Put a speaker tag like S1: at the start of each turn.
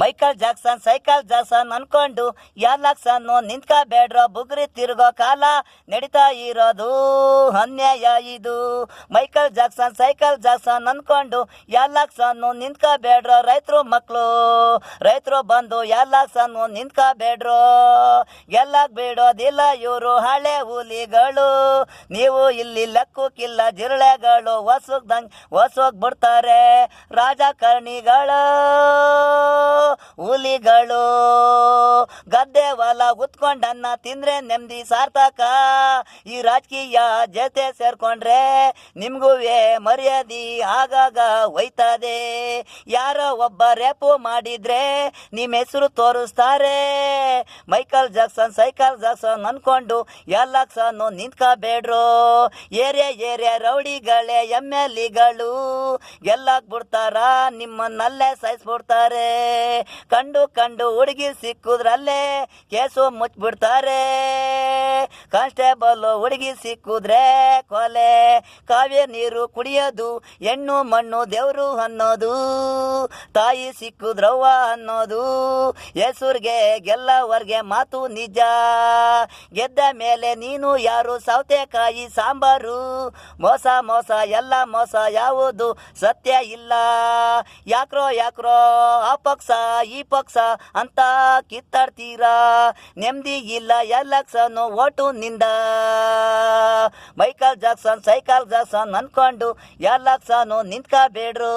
S1: Michael Jackson cycle Jackson ಅನ್ಕೊಂಡು ಯಾಲಾಕ್ಸನ್ನು ನಿಂತ್ಕಬೇಡ್ರೋ, ಬುಗ್ರಿ ತಿರುಗೋ ಕಾಲ ನಡೀತಾ ಇರೋದು ಅನ್ಯಾಯ ಇದು. ಮೈಕಲ್ ಜಾಕ್ಸನ್ ಸೈಕಲ್ ಜಾಕ್ಸನ್ ಅನ್ಕೊಂಡು ಯಾಲಾಕ್ಸನ್ನು ನಿಂತ್ಕಬೇಡ್ರೋ, ರೈತರು ಮಕ್ಕಳು ರೈತರು ಬಂದು ಯಾಲಾಕ್ಸನ್ನು ನಿಂತ್ಕಬೇಡ್ರೋ, ಗೆಲ್ಲಕ್ ಬಿಡೋದಿಲ್ಲ ಇವರು ಹಳೆ ಹುಲಿಗಳು. ನೀವು ಇಲ್ಲಿ ಲೆಕ್ಕಕ್ಕಿಲ್ಲ ಜಿರಳೆಗಳು, ಹೊಸೋಗ್ ಬಿಡ್ತಾರೆ ರಾಜಕಾರಣಿಗಳು. ಹುಲಿಗಳು ಗದ್ದೆ ಹೊಲ ಉತ್ಕೊಂಡನ್ನ ತಿಂದ್ರೆ ನೆಮ್ಮದಿ ಸಾರ್ಥಕ. ಈ ರಾಜಕೀಯ ಜೊತೆ ಸೇರ್ಕೊಂಡ್ರೆ ನಿಮ್ಗೂ ಮರ್ಯಾದಿ ಆಗಾಗ ಹೋಯ್ತದೆ. ಯಾರೋ ಒಬ್ಬ ರೇಪು ಮಾಡಿದ್ರೆ ನಿಮ್ಮ ಹೆಸರು ತೋರಿಸ್ತಾರೆ. ಮೈಕಲ್ ಜಾಕ್ಸನ್ ಸೈಕಲ್ ಜಾಕ್ಸನ್ ಅನ್ಕೊಂಡು ಎಲ್ಲಕ್ಸನ್ನು ನಿಂತ್ಕಬೇಡ್ರು. ಏರಿಯಾ ರೌಡಿಗಳೇ MLAಗಳು ಗೆಲ್ಲಕ್ ಬಿಡ್ತಾರ, ನಿಮ್ಮನ್ನಲ್ಲೇ ಸಾಯಿಸ್ಬಿಡ್ತಾರೆ. ಕಂಡು ಹುಡುಗಿ ಸಿಕ್ಕುದ್ರಲ್ಲೇ ಕೇಸು ಮುಚ್ಚಿಬಿಡ್ತಾರೆ. ಕಾನ್ಸ್ಟೇಬಲ್ ಹುಡುಗಿ ಸಿಕ್ಕುದ್ರೆ ಕೊಲೆ. ಕಾವ್ಯ ನೀರು ಕುಡಿಯೋದು ಹೆಣ್ಣು ಮಣ್ಣು ದೇವ್ರು ಅನ್ನೋದು, ತಾಯಿ ಸಿಕ್ಕುದ್ರವ್ವ ಅನ್ನೋದು ಹೆಸರಿಗೆ ಗೆಲ್ಲವರ್ಗೆ ಮಾತು ನಿಜ. ಗೆದ್ದ ಮೇಲೆ ನೀನು ಯಾರು ಸೌತೆಕಾಯಿ ಸಾಂಬಾರು. ಮೋಸ ಎಲ್ಲ ಮೋಸ, ಯಾವುದು ಸತ್ಯ ಇಲ್ಲ. ಯಾಕ್ರೋ ಆ ಪಕ್ಷ ಈ ಪಕ್ಷ ಅಂತ ಕಿತ್ತಾಡ್ತೀರಾ, ನೆಮ್ಮದಿ ಇಲ್ಲ ಎಲ್ಲಕ್ಸನು ಓಟು ನಿಂದ. ಮೈಕಲ್ ಜಾಕ್ಸನ್ ಸೈಕಲ್ ಜಾಕ್ಸನ್ ಅನ್ಕೊಂಡು ಎಲ್ಲಕ್ಸನು ನಿಂತ್ಕಬೇಡ್ರು.